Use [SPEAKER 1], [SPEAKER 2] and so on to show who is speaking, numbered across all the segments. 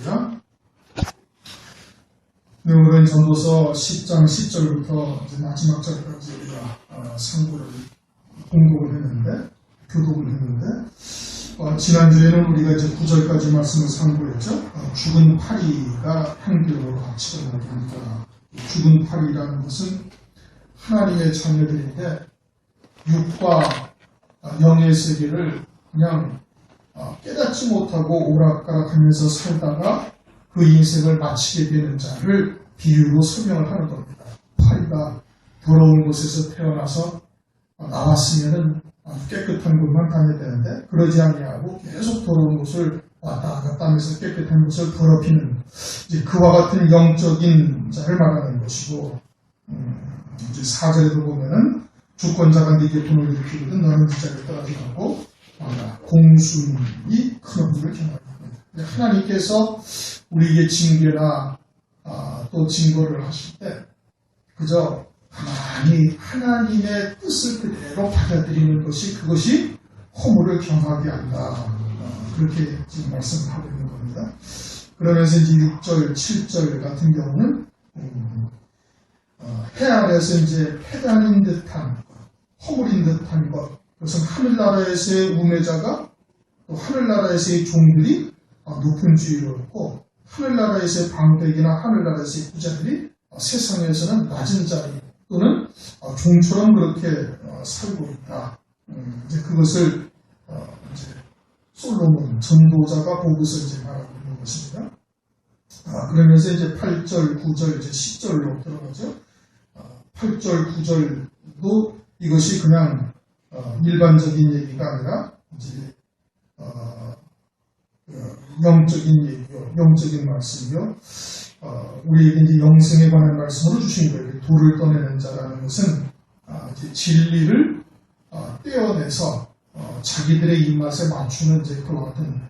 [SPEAKER 1] 할렐루야. 네, 오늘은 전도서 10장 10절부터 마지막 절까지 우리가 공독을 했는데, 교독을 했는데, 지난주에는 우리가 이제 9절까지 말씀을 상고했죠. 죽은 파리가 향기로 같이 일어나니까, 죽은 파리라는 것은 하나님의 자녀들인데, 육과 영의 세계를 그냥 깨닫지 못하고 오락가락하면서 살다가 그 인생을 마치게 되는 자를 비유로 설명을 하는 겁니다. 파리가 더러운 곳에서 태어나서 나왔으면은 깨끗한 곳만 다녀야 되는데 그러지 아니하고 계속 더러운 곳을 왔다 갔다 하면서 깨끗한 곳을 더럽히는 이제 그와 같은 영적인 자를 말하는 것이고, 이제 4절에도 보면은 주권자가 네게 분을 일으키거든 너는 그 자리를 떠나지 말고 공순이 큰 얼굴을 경험합니다. 하나님께서 우리에게 징계나 또 징벌을 하실 때 그저 가만히 하나님의 뜻을 그대로 받아들이는 것이 그것이 허물을 경하게 한다. 그렇게 지금 말씀을 하고 있는 겁니다. 그러면서 이제 6절, 7절 같은 경우는 해 아래에서 이제 폐단인 듯한 허물인 듯한 것, 그것은 하늘나라에서의 우매자가 또 하늘나라에서의 종들이 높은 지위를 얻고 하늘나라에서의 방백이나 하늘나라에서의 부자들이 세상에서는 낮은 자리 또는 종처럼 그렇게 살고 있다. 이제 그것을 이제 솔로몬 전도자가 보고서 이제 말하고 있는 것입니다. 그러면서 이제 8절, 9절, 이제 10절로 들어가죠. 8절, 9절도 이것이 그냥 일반적인 얘기가 아니라 이제 영적인 얘기요, 영적인 말씀이요. 우리에게 이제 영생에 관한 말씀으로 주신 거예요. 돌을 떠내는 자라는 것은 이제 진리를 떼어내서 자기들의 입맛에 맞추는 이제 그와 같은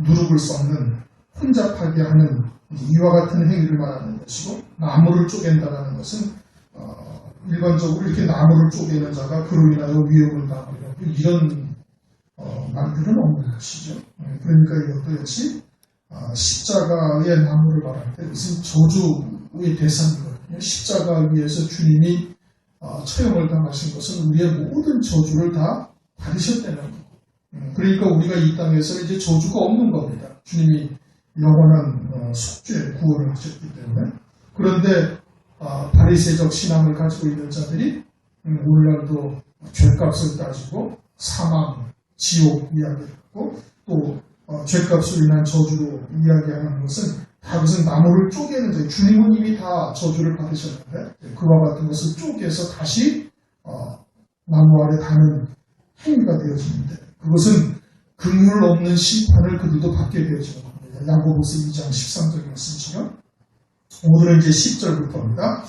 [SPEAKER 1] 누룩을 썩는 혼잡하게 하는 이와 같은 행위를 말하는 것이고, 나무를 쪼갠다라는 것은 일반적으로 이렇게 나무를 쪼개는 자가 그로 인하여 위험을 당하고 이런 말들은 없는 것이죠. 그러니까 이것도 역시 십자가의 나무를 말할 때 이것은 저주의 대상이거든요. 십자가 위에서 주님이 처형을 당하신 것은 우리의 모든 저주를 다 받으셨다는 거고, 그러니까 우리가 이 땅에서 이제 저주가 없는 겁니다. 주님이 영원한 속죄 구원을 하셨기 때문에. 그런데 바리새적 신앙을 가지고 있는 자들이 오늘날도 죄값을 따지고 사망, 지옥 이야기하고 또 죄값으로 인한 저주로 이야기하는 것은 다 무슨 나무를 쪼개는 자예요. 주님은 이미 다 저주를 받으셨는데 그와 같은 것을 쪼개서 다시 나무 아래 다는 행위가 되어지는데 그것은 긍휼 없는 심판을 그들도 받게 되어지는 겁니다. 야고보서 2장 13절 말씀처럼. 오늘은 이제 10절부터입니다.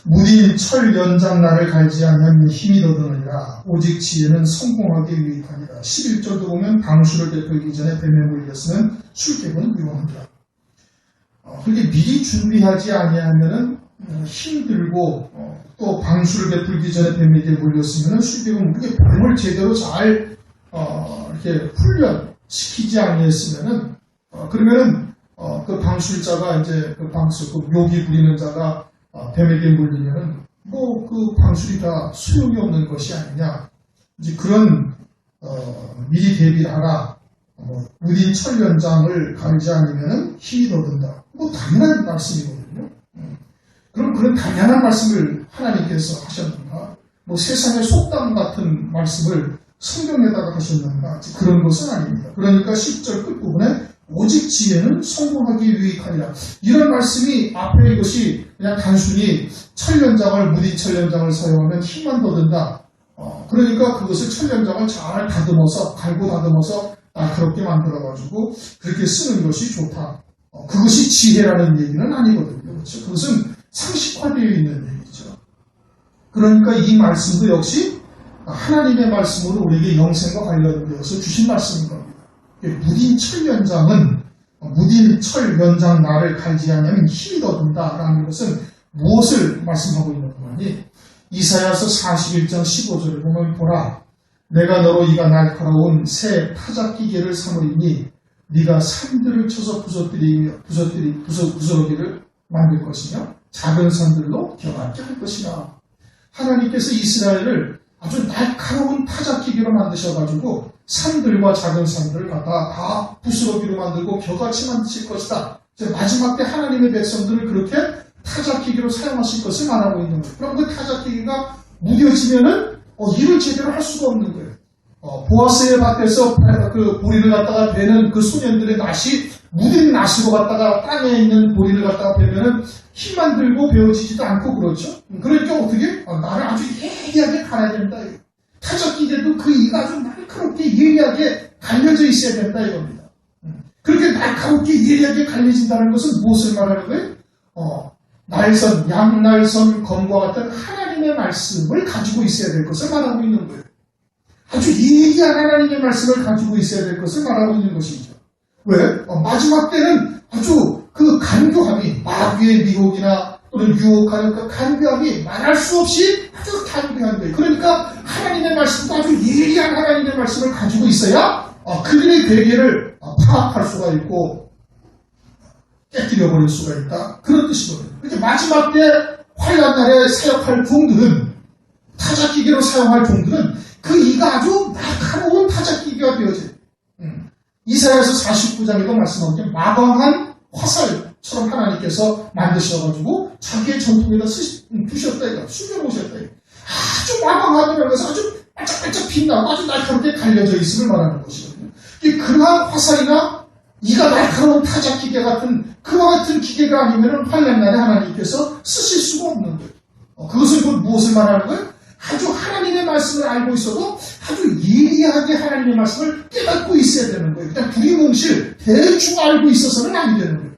[SPEAKER 1] 무딘 철 연장 나를 갈지 아니하면 힘이 더드느니라. 오직 지혜는 성공하기 유익하니라. 11절도 보면 방수를 베풀기 전에 뱀에 물렸으면 술객은 유용하니라. 그렇게 미리 준비하지 아니하면은 힘들고 또 방수를 베풀기 전에 뱀에게 물렸으면 술객은 그렇게 뱀을 제대로 잘 이렇게 훈련시키지 아니했으면은 그러면은 그 방술자가 이제 그 묘기 부리는 자가 뱀에게 물리면은 그 방술이 다 소용이 없는 것이 아니냐. 이제 그런 미리 대비를 하라. 무딘 철 연장을 가르지 않으면은 힘이 더 든다. 당연한 말씀이거든요. 그럼 그런 당연한 말씀을 하나님께서 하셨는가? 세상의 속담 같은 말씀을 성경에다가 하셨는가? 그런 것은 아닙니다. 그러니까 10절 끝부분에 오직 지혜는 성공하기 유익하니라. 이런 말씀이 앞에 이것이 그냥 단순히 철연장을 무딘 철연장을 사용하면 힘만 더 든다. 그러니까 그것을 철연장을 잘 다듬어서 갈고 다듬어서 날카롭게 만들어가지고 그렇게 쓰는 것이 좋다. 그것이 지혜라는 얘기는 아니거든요. 그렇죠? 그것은 상식화되어 있는 얘기죠. 그러니까 이 말씀도 역시 하나님의 말씀으로 우리에게 영생과 관련되어서 주신 말씀인 겁니다. 무딘 철 연장은 무딘 철 연장 나를 갈지 않으면 힘이 더 든다라는 것은 무엇을 말씀하고 있는 거니? 이사야서 41장 15절을 보면 보라 내가 너로 이가 날카로운 새 타작기계를 삼으리니 네가 산들을 쳐서 부스러기를 만들 것이며 작은 산들로 겨맞게 할 것이라. 하나님께서 이스라엘을 아주 날카로운 타작기계로 만드셔가지고 산들과 작은 산들을 갖다 다 부스러기로 만들고 겨같이 만드실 것이다. 이제 마지막 때 하나님의 백성들을 그렇게 타작기계로 사용하실 것을 말하고 있는 거예요. 그럼 그 타작기계가 무뎌지면은 일을 제대로 할 수가 없는 거예요. 보아스의 밭에서 그 보리를 갖다가 베는 그 소년들의 낫이 무딘 낫으로 갖다가 땅에 있는 보리를 갖다가 베면은 힘만 들고 베어지지도 않고 그렇죠. 그러니까 어떻게? 나를 아주 예리하게 갈아야 된다. 타작기계도 그 이가 아주 날카롭게 예리하게 갈려져 있어야 된다 이겁니다. 그렇게 날카롭게 예리하게 갈려진다는 것은 무엇을 말하는 거예요? 날선, 양날선 검과 같은 하나님의 말씀을 가지고 있어야 될 것을 말하고 있는 거예요. 아주 예리한 하나님의 말씀을 가지고 있어야 될 것을 말하고 있는 것이죠. 왜? 마지막 때는 아주 그 간교함이 마귀의 미혹이나 또는 유혹하는 그 간교함이 말할 수 없이 아주 간교한 거예요. 그러니까 하나님의 말씀도 아주 예리한 하나님의 말씀을 가지고 있어야 그들의 괴계를 파악할 수가 있고 깨뜨려버릴 수가 있다. 그런 뜻이거든요. 그러니까 마지막 때 환난 날에 사역할 종들은 타작기계로 사용할 종들은 그 이가 아주 날카로운 타작기계가 되어져요. 이사야서 49장에도 말씀하는 게 마광한 화살처럼 하나님께서 만드셔가지고 자기의 전통에다 두셨다 이거 숨겨놓으셨다 이거. 아주 마광하다는 것은 아주 반짝반짝 빛나고 아주 날카롭게 갈려져 있음을 말하는 것이거든요. 그러한 화살이나 이가 날카로운 타작기계 같은 그와 같은 기계가 아니면 환난 날에 하나님께서 쓰실 수가 없는 거예요. 그것은 곧 무엇을 말하는 거예요? 아주 하나님의 말씀을 알고 있어도 아주 예리하게 하나님의 말씀을 깨닫고 있어야 되는 거예요. 그냥 두리뭉실 대충 알고 있어서는 안 되는 거예요.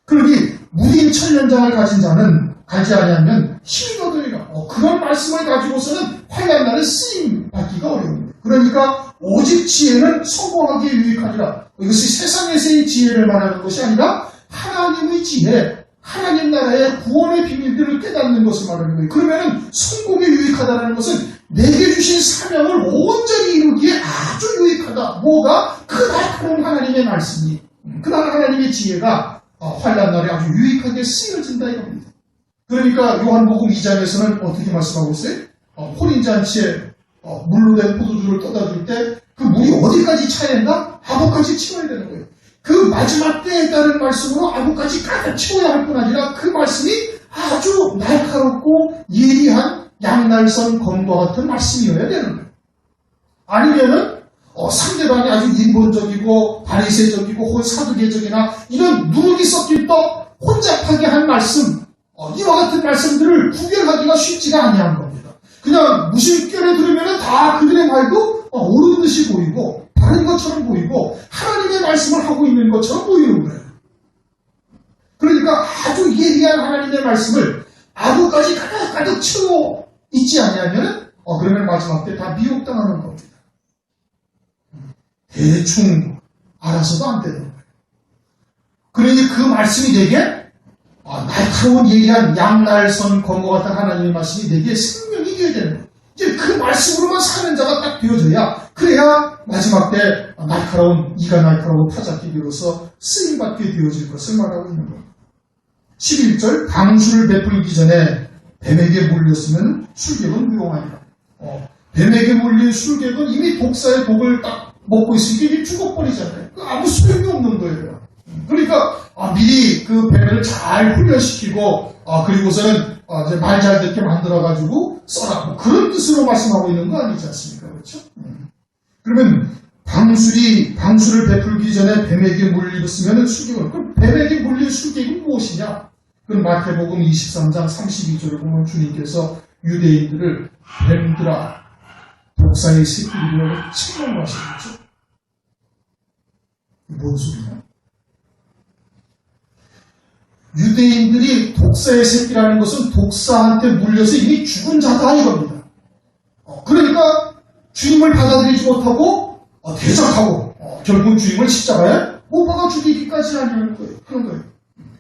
[SPEAKER 1] 그러니 무딘 천년장을 가진 자는 가지 아니하면 힘이 얻으리라. 그런 말씀을 가지고서는 환난 날에 쓰임 받기가 어려운 거예요. 그러니까 오직 지혜는 성공하기에 유익하리라. 이것이 세상에서의 지혜를 말하는 것이 아니라 하나님의 지혜, 하나님 나라의 구원의 비밀들을 깨닫는 것을 말하는 거예요. 그러면은 성공에 유익하다는 것은 내게 주신 사명을 온전히 이루기에 아주 유익하다. 뭐가? 그 날카로운 하나님의 말씀이, 그 하나님의 지혜가 환난 날에 아주 유익하게 쓰여진다 이겁니다. 그러니까 요한복음 2장에서는 어떻게 말씀하고 있어요? 혼인잔치에 물로 된 포도주를 떠다 줄 때 그 물이 어디까지 차야 된다? 아구까지 채워야 되는 거예요. 그 마지막 때에 따른 말씀으로 아구까지 가득 채워야 할 뿐 아니라 그 말씀이 아주 날카롭고 예리한 양날선 검과 같은 말씀이어야 되는 거예요. 아니면은 상대방이 아주 인본적이고 바리새적이고 사두개적이나 이런 누룩이 섞일 더 혼잡하게 한 말씀, 이와 같은 말씀들을 구별하기가 쉽지가 아니한 겁니다. 그냥 무심결에 들으면 다 그들의 말도 옳은 듯이 보이고 다른 것처럼 보이고 하나님의 말씀을 하고 있는 것처럼 보이는 거예요. 그러니까 아주 예리한 하나님의 말씀을 아구까지 가득 채워 있지 아니하면 그러면 마지막 때 다 미혹당하는 겁니다. 대충 알아서도 안 되는 거예요. 그러니 그 말씀이 되게 날카로운 예리한 양날선 검과 같은 하나님의 말씀이 내게 생명이 되어야 되는 거예요. 이제 그 말씀으로만 사는 자가 딱 되어져야 그래야 마지막 때 날카로운 이가 날카로운 타작기계로서 쓰임받게 되어질 것을 말하고 있는 겁니다. 11절 방수를 베풀기 전에 뱀에게 물렸으면 술객은 무용하리라. 뱀에게 물린 술객은 이미 독사의 독을 딱 먹고 있으니까 이미 죽어버리잖아요. 아무 소용이 없는 거예요. 그러니까 미리 그 뱀을 잘 훈련시키고 그리고서는 이제 말 잘 듣게 만들어가지고 써라. 그런 뜻으로 말씀하고 있는 거 아니지 않습니까? 그렇죠? 그러면 방수를 베풀기 전에 뱀에게 물렸으면 술객은, 그럼 뱀에게 물린 술객은 무엇이냐? 그럼 마태복음 23장 32절에 보면 주님께서 유대인들을 뱀들아 독사의 새끼들이라고 책망하시겠죠? 뭔 소리냐? 유대인들이 독사의 새끼라는 것은 독사한테 물려서 이미 죽은 자다 이겁니다. 그러니까 주님을 받아들이지 못하고 대적하고 결국 주님을 십자가에 못 박아 죽이기까지 하는 거예요. 그런 거예요.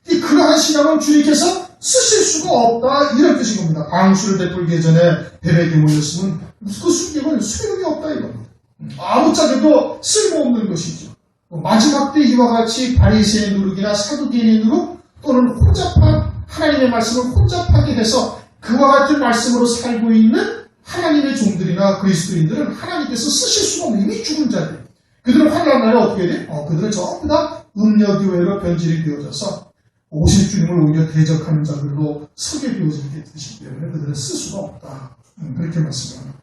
[SPEAKER 1] 그러한 신앙은 주님께서 쓰실 수가 없다 이런 뜻인 겁니다. 방수를 베풀기 전에 뱀에게 물렸으면 그 술객은 소용이 없다 이겁니다. 아무짝에도 쓸모없는 것이죠. 마지막 때 이와 같이 바리새의 누룩이나 사두개인의 누룩 또는 혼잡한 하나님의 말씀을 혼잡하게 해서 그와 같은 말씀으로 살고 있는 하나님의 종들이나 그리스도인들은 하나님께서 쓰실 수가 없는 이미 죽은 자들. 그들은 환난 날에 어떻게 돼? 그들은 전부 다 음녀교회로 변질이 되어져서 오실 주님을 오히려 대적하는 자들로 서게 되어지게 되시기 때문에 그들은 쓸 수가 없다. 그렇게 말씀합니다.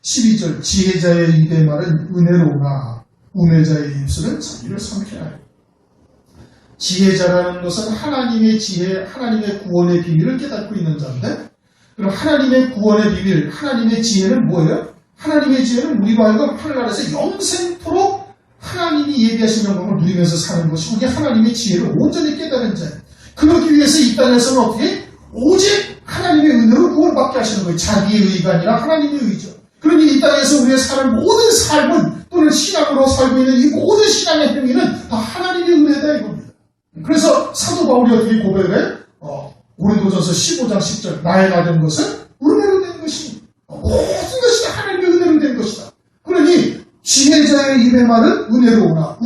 [SPEAKER 1] 12절 지혜자의 입의 말은 은혜로우나 우매자의 입술은 자기를 삼키나요. 지혜자라는 것은 하나님의 지혜, 하나님의 구원의 비밀을 깨닫고 있는 자인데 그럼 하나님의 구원의 비밀, 하나님의 지혜는 뭐예요? 하나님의 지혜는 우리로 하여금 하늘나라에서 영생토록 하나님이 예비하신 영광을 누리면서 사는 것이 우리 하나님의 지혜를 온전히 깨달은 자. 그러기 위해서 이 땅에서는 어떻게? 오직 하나님의 은혜로 구원받게 하시는 거예요. 자기의 의가 아니라 하나님의 의죠. 그러니 이 땅에서 우리의 사는 모든 삶은 또는 신앙으로 살고 있는 이 모든 신앙의 행위는 다 하나님의 은혜다 이겁니다. 그래서 사도 바울이 어떻게 고백을 해? 고린도전서 15장 10절 나의 나된 것은 은혜로 된 것이니 모든 것이 다 하나님의 은혜로 된 것이다. 그러니 지혜자의 입의 말은 은혜로우나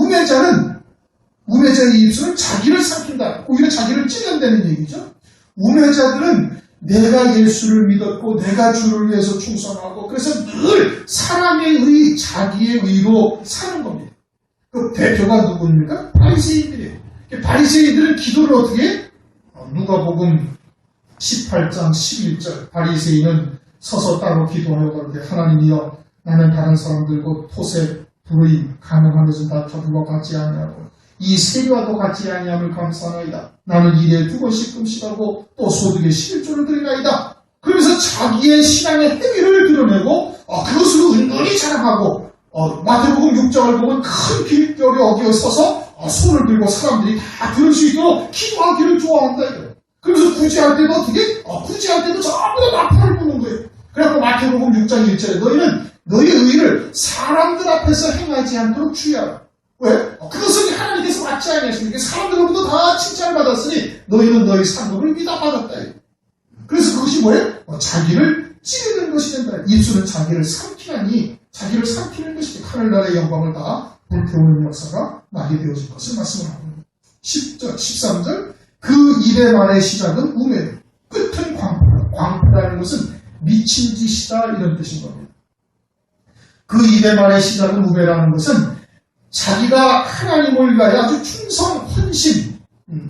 [SPEAKER 1] 우매자의 입술은 자기를 삼킨다. 오히려 자기를 찔른다는 얘기죠. 우매자들은 내가 예수를 믿었고 내가 주를 위해서 충성하고 그래서 늘 사람의 의, 자기의 의로 사는 겁니다. 그 대표가 누구입니까? 바리새인들이에요. 바리새인들은 기도를 어떻게 해? 누가복음 18장 11절 바리새인은 서서 따로 기도하여 가로되 하나님이여 나는 다른 사람들과 토색, 불의, 가늠한 것은 다 저들과 같지 아니하고 이 세리와도 같지 아니함을 감사하나이다. 나는 일에 2번씩 금식하고 또 소득에 11조를 드리나이다. 그러면서 자기의 신앙의 행위를 드러내고 그것으로 은근히 자랑하고 마태복음 6장을 보면 큰 길거리 어디에 서서 손을 들고 사람들이 다 들을 수 있도록 기도하기를 좋아한다 이거예요. 그래서 구제할 때도 어떻게? 구제할 때도 전부 다 나팔을 부는 거예요. 그래갖고 마태복음 6장 1절에 너희는 너희의 의를 사람들 앞에서 행하지 않도록 주의하라. 왜? 그것은 하나님께서 맞지 아니하십니까? 사람들로부터 다 칭찬을 받았으니 너희는 너희 상급을 미담받았다. 그래서 그것이 뭐예요? 자기를 찌르는 것이 된다. 입술은 자기를 삼키나니 자기를 삼키는 것이 하늘나라의 영광을 다 불태우는 역사가 나게 되어질 것을 말씀을 합니다. 10절, 13절 그 입의 말의 시작은 우매요. 끝은 광포다. 광포라는 것은 미친 짓이다 이런 뜻인 겁니다. 그 입의 말의 시작은 우매라는 것은 자기가 하나님을 위하여 아주 충성, 헌신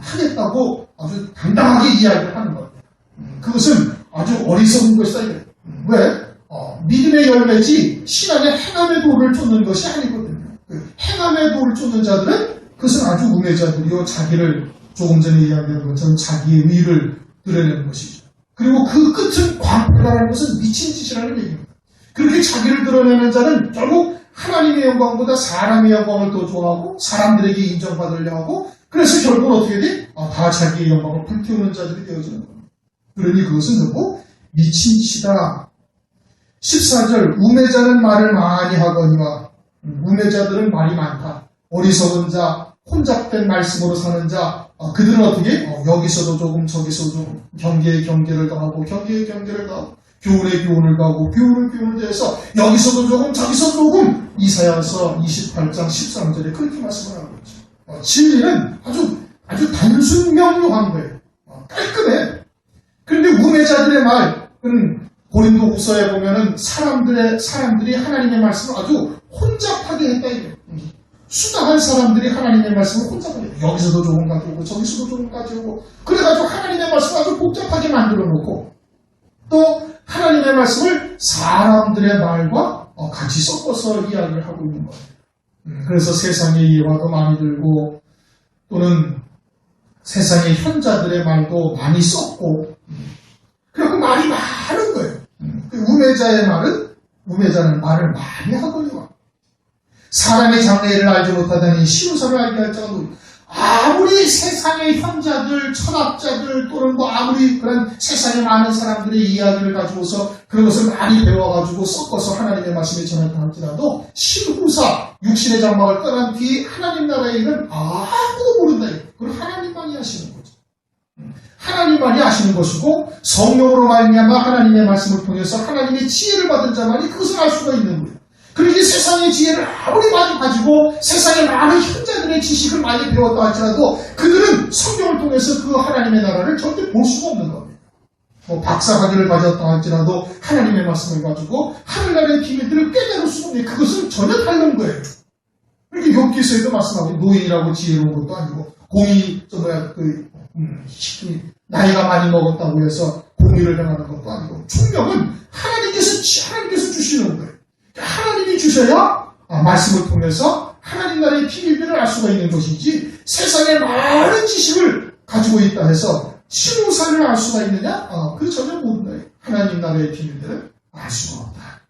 [SPEAKER 1] 하겠다고 아주 당당하게 이야기를 하는 겁니다. 그것은 아주 어리석은 것이다. 왜? 믿음의 열매지 신앙의 행함의 도를 쫓는 것이 아니거든요. 행함의 도를 쫓는 자들은 그것은 아주 우매자들이요. 자기를 조금 전에 이야기한 것처럼 자기의 의를 드러내는 것이죠. 그리고 그 끝은 광포라는 것은 미친 짓이라는 얘기입니다. 그렇게 자기를 드러내는 자는 결국 하나님의 영광보다 사람의 영광을 더 좋아하고 사람들에게 인정받으려 하고 그래서 결국은 어떻게 돼? 다 자기의 영광을 불태우는 자들이 되어지는 겁니다. 그러니 그것은 누구? 미친 짓이다. 14절 우매자는 말을 많이 하거니와 우매자들은 말이 많다. 어리석은 자, 혼잡된 말씀으로 사는 자 그들은 어떻게? 여기서도 조금 저기서도 조금 경계에 경계를 더하고 경계에 경계를 더하고 교훈에 교훈을 더하고 교훈을 더해서 여기서도 조금 저기서 조금 이사야서 28장 13절에 그렇게 말씀을 하고 있죠. 진리는 아주 단순 명료한 거예요. 깔끔해. 그런데 우매자들의 말은 고린도후서에 보면은 사람들이 하나님의 말씀을 아주 혼잡하게 했다 이거예요. 수다한 사람들이 하나님의 말씀을 혼잡하게 해요. 여기서도 조금 가져오고 저기서도 조금 가져오고 그래가지고 하나님의 말씀을 아주 복잡하게 만들어 놓고 또 하나님의 말씀을 사람들의 말과 같이 섞어서 이야기를 하고 있는 거예요. 그래서 세상의 이해와도 많이 들고 또는 세상의 현자들의 말도 많이 섞고 그리고 말이 많은 거예요. 우매자는 말을 많이 하거든요. 사람의 장래를 알지 못하다니 시우사를 알게 할 자가 누구냐. 아무리 세상의 현자들, 철학자들 또는 아무리 그런 세상에 많은 사람들의 이야기를 가지고서 그런 것을 많이 배워가지고 섞어서 하나님의 말씀에 전했다 할지라도 실후사, 육신의 장막을 떠난 뒤 하나님 나라의 일은 아무도 모른다. 그걸 하나님만이 하시는 거죠. 하나님만이 아시는 것이고 성령으로 말미암아 하나님의 말씀을 통해서 하나님의 지혜를 받은 자만이 그것을 알 수가 있는 거예요. 그러니 세상의 지혜를 아무리 많이 가지고 세상의 많은 현자들의 지식을 많이 배웠다 할지라도 그들은 성경을 통해서 그 하나님의 나라를 절대 볼 수가 없는 겁니다. 뭐 박사학위를 가졌다 할지라도 하나님의 말씀을 가지고 하늘나라의 비밀들을 깨달을 수가 없는 그것은 전혀 다른 거예요. 그렇게 욥기서에도 말씀하고 노인이라고 지혜로운 것도 아니고 공의 나이가 많이 먹었다고 해서 공의를 행하는 것도 아니고 총명은 하나님께서 주시는 거예요. 하나님이 주셔야 말씀을 통해서 하나님 나라의 비밀들을 알 수가 있는 것이지 세상에 많은 지식을 가지고 있다 해서 신우사를 알 수가 있느냐? 그건 전혀 모른다. 하나님 나라의 비밀들을 알 수가 없다.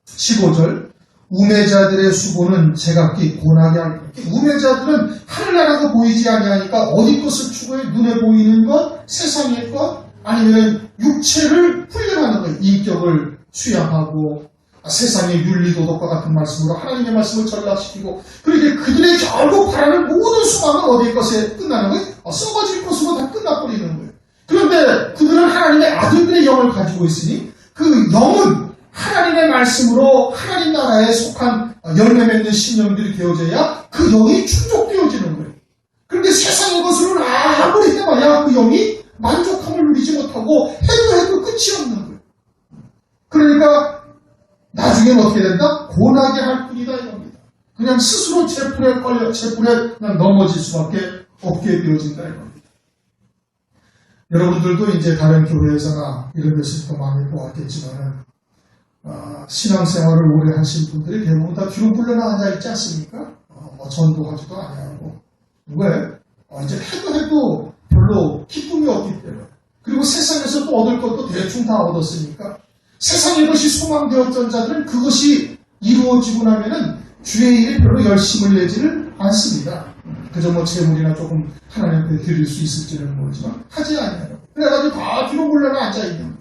[SPEAKER 1] 15절 우매자들의 수고는 제각기 고나게 할 것이다. 우매자들은 하늘나라가 보이지 아니하니까 어디 것을 추구해 눈에 보이는 것, 세상의 것, 아니면 육체를 훈련하는 것, 인격을 수양하고 세상의 윤리도덕과 같은 말씀으로 하나님의 말씀을 전락시키고 그렇게 그들의 결국 바라는 모든 수망은 어디의 것에 끝나는 거예요? 썩어질 것으로 다 끝나버리는 거예요. 그런데 그들은 하나님의 아들들의 영을 가지고 있으니 그 영은 하나님의 말씀으로 하나님 나라에 속한 열매 맺는 신령들이 되어져야 그 영이 충족되어지는 거예요. 그런데 세상의 것으로는 아무리 해봐야 그 영이 만족함을 누리지 못하고 해도 끝이 없는 거예요. 그러니까 나중에는 어떻게 된다? 고나게 할 뿐이다 이겁니다. 그냥 스스로 재풀에 그냥 넘어질 수밖에 없게 되어진다 이겁니다. 여러분들도 이제 다른 교회에서나 이런 데서도 많이 보았겠지만은 신앙생활을 오래 하신 분들이 대부분 다 뒤로 물러나 앉아있지 않습니까? 전도하지도 아니하고 왜? 이제 해도 별로 기쁨이 없기 때문에 그리고 세상에서 또 얻을 것도 대충 다 얻었으니까 세상의 것이 소망되었던 자들은 그것이 이루어지고 나면은 주의 일에 별로 열심을 내지를 않습니다. 그저 뭐 재물이나 조금 하나님께 드릴 수 있을지는 모르지만 하지 않아요. 그래가지고 다 뒤로 물러나 앉아있는 거예요.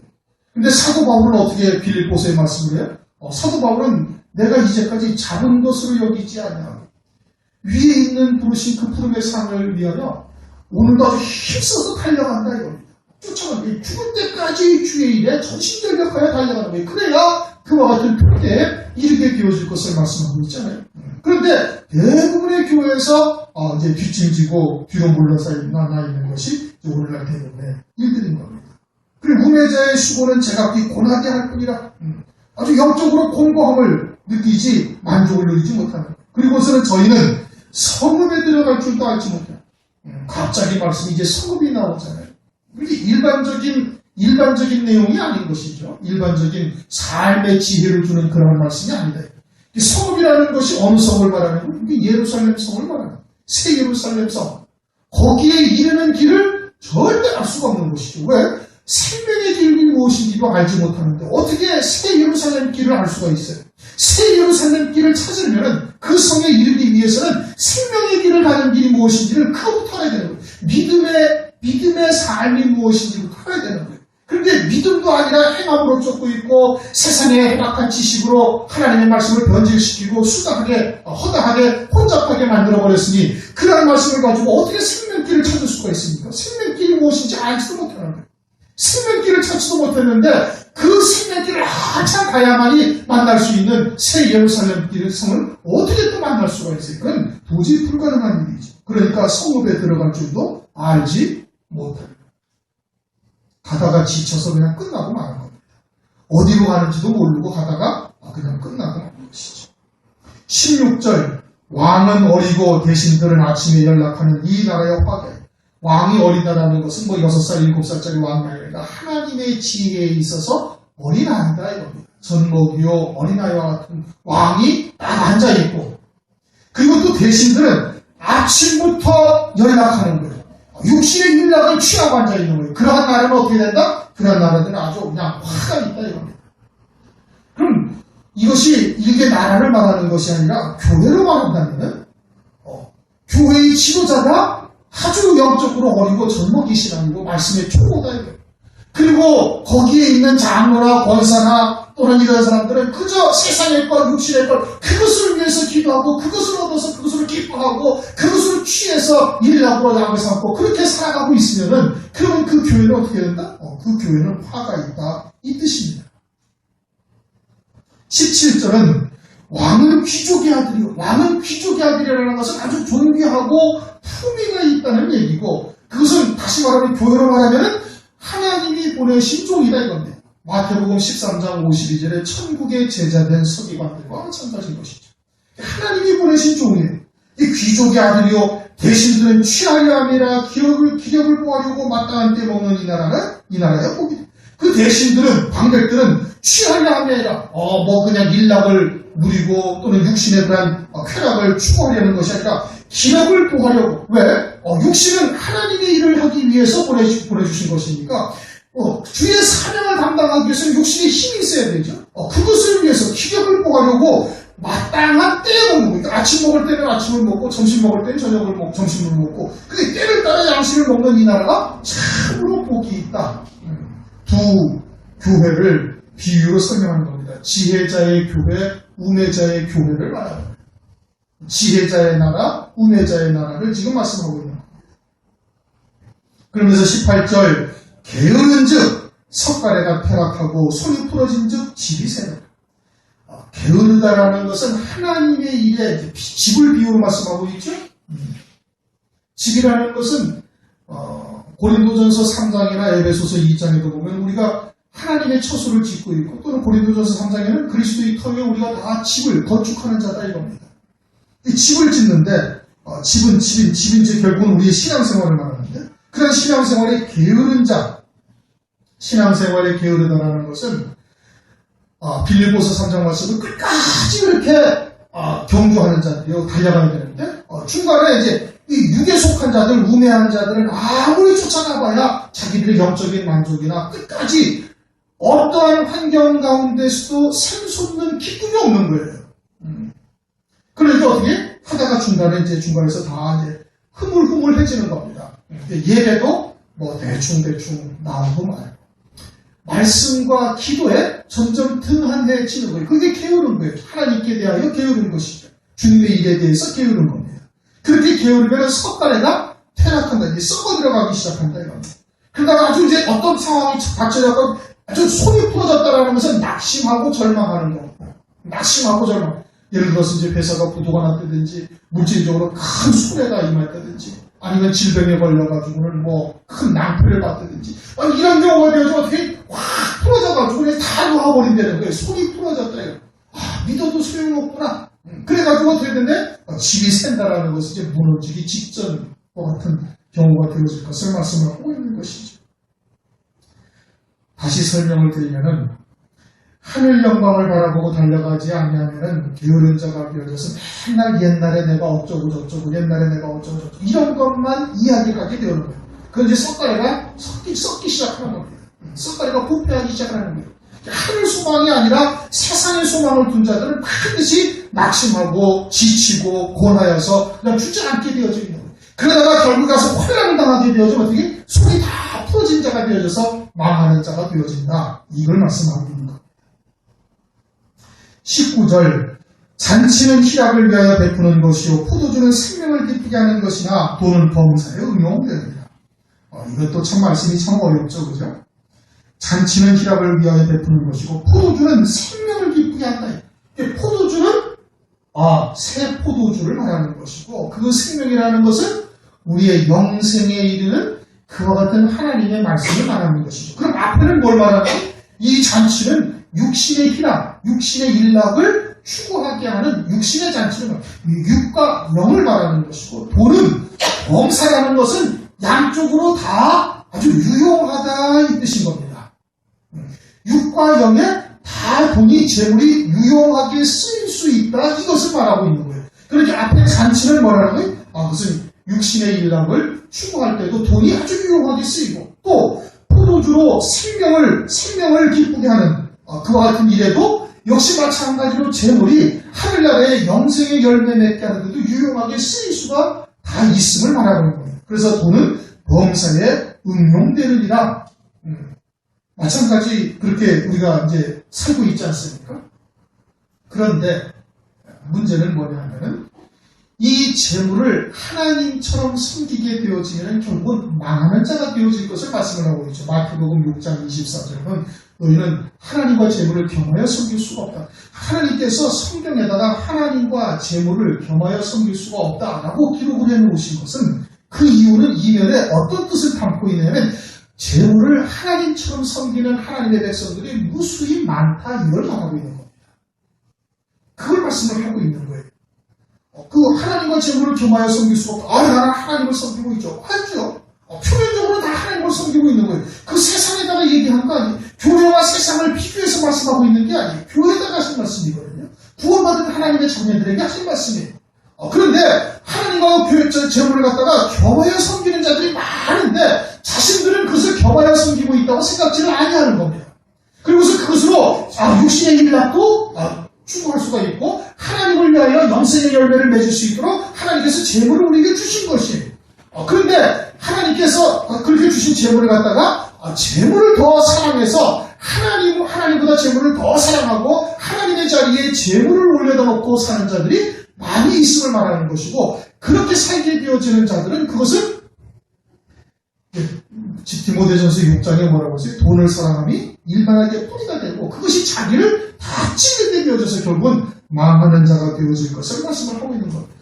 [SPEAKER 1] 근데 사도 바울은 어떻게 빌립보서에 말씀을 해요? 사도 바울은 내가 이제까지 작은 것으로 여기지 않냐. 위에 있는 부르신 그 푸름의 상을 위하여 오늘도 아주 힘써서 달려간다 이겁니다. 쫓아가는 죽을 때까지 주의 일에 전심전력하여 달려가는 거예요. 그래야 그와 같은 표대에 이르게 되어질 것을 말씀하고 있잖아요. 그런데 대부분의 교회에서 이제 뒷짐지고 뒤로 물러서 나나 있는 것이 오늘날 대부분의 일들인 겁니다. 그리고 우매자의 수고는 제각기 고나게 할 뿐이라 아주 영적으로 공고함을 느끼지 만족을 누리지 못하는 그리고서는 저희는 성읍에 들어갈 줄도 알지 못해요. 갑자기 말씀이 이제 성읍이 나오잖아요. 이게 일반적인 내용이 아닌 것이죠. 일반적인 삶의 지혜를 주는 그런 말씀이 아니다. 성읍이라는 것이 어느 성을 말하는 거예요? 이게 예루살렘 성을 말하는 거예요. 새 예루살렘 성. 거기에 이르는 길을 절대 알 수가 없는 것이죠. 왜? 생명의 길이 무엇인지도 알지 못하는데 어떻게 새 예루살렘 길을 알 수가 있어요? 새 예루살렘 길을 찾으려면 그 성에 이르기 위해서는 생명의 길을 가는 길이 무엇인지를 그것부터 알아야 되는 거예요. 믿음의 삶이 무엇인지부터 알아야 되는 거예요. 그런데 믿음도 아니라 행함으로 쫓고 있고 세상의 해박한 지식으로 하나님의 말씀을 변질시키고 허다하게 혼잡하게 만들어버렸으니 그런 말씀을 가지고 어떻게 생명길을 찾을 수가 있습니까? 생명길이 무엇인지 알지도 못하는 거예요. 생명길을 찾지도 못했는데 그 생명길을 한참 가야만이 만날 수 있는 새 예루살렘 길의 성을 어떻게 또 만날 수가 있어요? 그건 도저히 불가능한 일이죠. 그러니까 성읍에 들어갈 줄도 알지 못합니다. 가다가 지쳐서 그냥 끝나고 마는 겁니다. 어디로 가는지도 모르고 가다가 그냥 끝나고 마는 것이죠. 16절 왕은 어리고 대신들은 아침에 연락하는 이 나라의 화계. 왕이 어리다라는 것은 6살, 7살짜리 왕이 아니라 하나님의 지혜에 있어서 어린아이다 이겁니다. 전먹이요 어린아이와 같은 왕이 딱 앉아있고 그리고 또 대신들은 아침부터 연락하는 거예요. 육신의 연락을 취하고 앉아있는 거예요. 그러한 나라는 어떻게 된다? 그러한 나라들은 아주 그냥 화가 있다 이겁니다. 그럼 이것이 이게 나라를 말하는 것이 아니라 교회로 말한다면 교회의 지도자가 아주 영적으로 어리고 젊은 신앙이고 말씀의 초보다 이거예요. 그리고 거기에 있는 장로나 권사나 또는 이런 사람들은 그저 세상의 것, 육신의 것 그것을 위해서 기도하고 그것을 얻어서 그것을 기뻐하고 그것을 취해서 일이라고 양을 삼고 그렇게 살아가고 있으면은 그러면 그 교회는 어떻게 된다? 그 교회는 화가 있다 이 뜻입니다. 17절은 왕은 귀족의 아들이요. 왕은 귀족의 아들이라는 것은 아주 존귀하고 품위가 있다는 얘기고, 그것은 다시 말하면 교회로 말하면 하나님이 보내신 종이다 이겁니다. 마태복음 13장 52절에 천국의 제자된 서기관들과 마찬가지인 것이죠. 하나님이 보내신 종이에요. 이 귀족의 아들이요. 대신들은 취하려 함이라 기력을 보하려고 마땅한 때 먹는 이 나라의 복이다. 그 대신들은, 방백들은 취하려 함이라 그냥 일락을 누리고 또는 육신의 그런 쾌락을 추구하려는 것이 아니라 기력을 보하려고. 왜? 육신은 하나님의 일을 하기 위해서 보내주신 것이니까 주의 사명을 담당하기 위해서는 육신에 힘이 있어야 되죠. 그것을 위해서 기력을 보하려고 마땅한 때에 먹는 거예요. 그러니까 아침 먹을 때는 아침을 먹고 점심 먹을 때는 점심을 먹고 근데 때를 따라 양식을 먹는 이 나라가 참으로 복이 있다. 두 교회를 비유로 설명하는 겁니다. 지혜자의 교회, 우매자의 교회를 말합니다. 지혜자의 나라, 우매자의 나라를 지금 말씀하고 있는 겁니다. 그러면서 18절 게으른 즉 석가래가 퇴락하고 손이 부러진 즉 집이 새는. 게으르다라는 것은 하나님의 일에 집을 비유로 말씀하고 있죠. 집이라는 것은 고린도전서 3장이나 에베소서 2장에도 보면 우리가 하나님의 처소를 짓고 있고, 또는 고린도전서 3장에는 그리스도의 터에 우리가 다 집을 건축하는 자다 이겁니다. 이 집을 짓는데 집은 즉 결국은 우리의 신앙생활을 말하는데, 그런 신앙생활에 게으른 자, 신앙생활에 게으르다라는 것은 빌립보서 3장 말씀을 끝까지 그렇게 경주하는 자들이요, 달려가야 되는데 중간에 이제 이 육에 속한 자들, 우매한 자들은 아무리 쫓아가봐야 자기들의 영적인 만족이나 끝까지 어떠한 환경 가운데서도 샘솟는 기쁨이 없는 거예요. 그러니까 어떻게 하다가 중간에서 다 이제 흐물흐물해지는 겁니다. 예배도 대충 나오고 말고 말씀과 기도에 점점 등한해지는 거예요. 그게 게으른 거예요. 하나님께 대하여 게으른 것이죠. 주님의 일에 대해서 게으른 겁니다. 그렇게 게으르면 석가래가 퇴락한다. 썩어 들어가기 시작한다. 그러다가 아주 이제 어떤 상황이 닥쳐져서 아주 손이 부러졌다라는 것은 낙심하고 절망하는 거고. 낙심하고 절망. 예를 들어서 이제 회사가 부도가 났다든지, 물질적으로 큰 손해가 임했다든지, 아니면 질병에 걸려가지고는 큰 낭패를 받다든지, 이런 경우가 되어서 어떻게 확 부러져가지고 그냥 다 놓아버린다는 거예요. 손이 부러졌다. 믿어도 소용없구나. 그래가지고 어떻게 됐는데 집이 샌다라는 것은 이제 무너지기 직전과 같은 경우가 되어질 것을 말씀을 하고 있는 것이죠. 다시 설명을 드리면은, 하늘 영광을 바라보고 달려가지 아니하면은 게으른 자가 되어져서 맨날 옛날에 내가 어쩌고 저쩌고 이런 것만 이야기를 하게 되는 거예요. 그건 이제 석가래가 썩기 시작하는 겁니다. 석가래가 부패하기 시작하는 거예요. 하늘 소망이 아니라 세상의 소망을 둔 자들은 반드시 낙심하고 지치고 고나여서 그냥 주저앉게 되어지는 거예요. 그러다가 결국 가서 환란을 당하게 되어지면 어떻게 손이 다 부러진 자가 되어져서 망하는 자가 되어진다. 이걸 말씀하고 있는 거예요. 19절 잔치는 희락을 위하여 베푸는 것이요 포도주는 생명을 기쁘게 하는 것이나 돈은 범사에 응용됩니다. 이것도 참 말씀이 참 어렵죠, 그죠? 잔치는 희락을 위하여 베푸는 것이고 포도주는 생명을 기쁘게 한다. 포도주는 새 포도주를 말하는 것이고, 그 생명이라는 것은 우리의 영생에 이르는 그와 같은 하나님의 말씀을 말하는 것이죠. 그럼 앞에는 뭘 말하나? 이 잔치는 육신의 희락, 육신의 일락을 추구하게 하는 육신의 잔치는 육과 영을 말하는 것이고, 돈은 범사라는 것은 양쪽으로 다 아주 유용하다 이 뜻인 겁니다. 육과 영에 다 돈이 재물이 유용하게 쓰일 수 있다 이것을 말하고 있는 거예요. 그러니까 앞에 잔치는 뭐라는 거예요? 무슨 육신의 일락을 추구할 때도 돈이 아주 유용하게 쓰이고, 또 포도주로 생명을 기쁘게 하는 그와 같은 일에도 역시 마찬가지로 재물이 하늘나라의 영생의 열매 맺게 하는데도 유용하게 쓰일 수가 다 있음을 말하는 거예요. 그래서 돈은 범사에 응용되느니라. 마찬가지 그렇게 우리가 이제 살고 있지 않습니까? 그런데 문제는 뭐냐면은 이 재물을 하나님처럼 섬기게 되어지면 결국은 망하는 자가 되어질 것을 말씀을 하고 있죠. 마태복음 6장 24절은 너희는 하나님과 재물을 겸하여 섬길 수가 없다. 하나님께서 성경에다가 하나님과 재물을 겸하여 섬길 수가 없다라고 기록을 해놓으신 것은 그 이유는 이면에 어떤 뜻을 담고 있냐면 재물을 하나님처럼 섬기는 하나님의 백성들이 무수히 많다 이걸 말하고 있는 겁니다. 그걸 말씀을 하고 있는 거예요. 그 하나님과 재물을 겸하여 섬길 수가 없다. 나는 하나님을 섬기고 있죠. 하죠. 표면적으로 다 하나님을 섬기고 있는 거예요. 그 세상에다가 얘기하는 거 아니에요. 교회와 세상을 비교해서 말씀하고 있는 게 아니에요. 교회에다가 하신 말씀이거든요. 구원받은 하나님의 자녀들에게 하신 말씀이에요. 그런데 하나님과 교회 재물을 갖다가 겸하여 섬기는 자들이 많은데 자신들은 그것을 겸하여 섬기고 있다고 생각지를 아니하는 겁니다. 그리고서 그것으로 육신의 일락도 추구할 수가 있고 하나님을 위하여 영생의 열매를 맺을 수 있도록 하나님께서 재물을 우리에게 주신 것이에요. 그런데 하나님께서 그렇게 주신 재물을 갖다가 재물을 더 사랑해서 하나님보다 재물을 더 사랑하고 하나님의 자리에 재물을 올려다 놓고 사는 자들이 많이 있음을 말하는 것이고 그렇게 살게 되어지는 자들은 그것을 디모데전서 6장에 뭐라고 했어요? 돈을 사랑함이 일반하게 뿌리가 되고 그것이 자기를 다 찌르게 되어져서 결국은 망하는 자가 되어질 것을 말씀을 하고 있는 겁니다.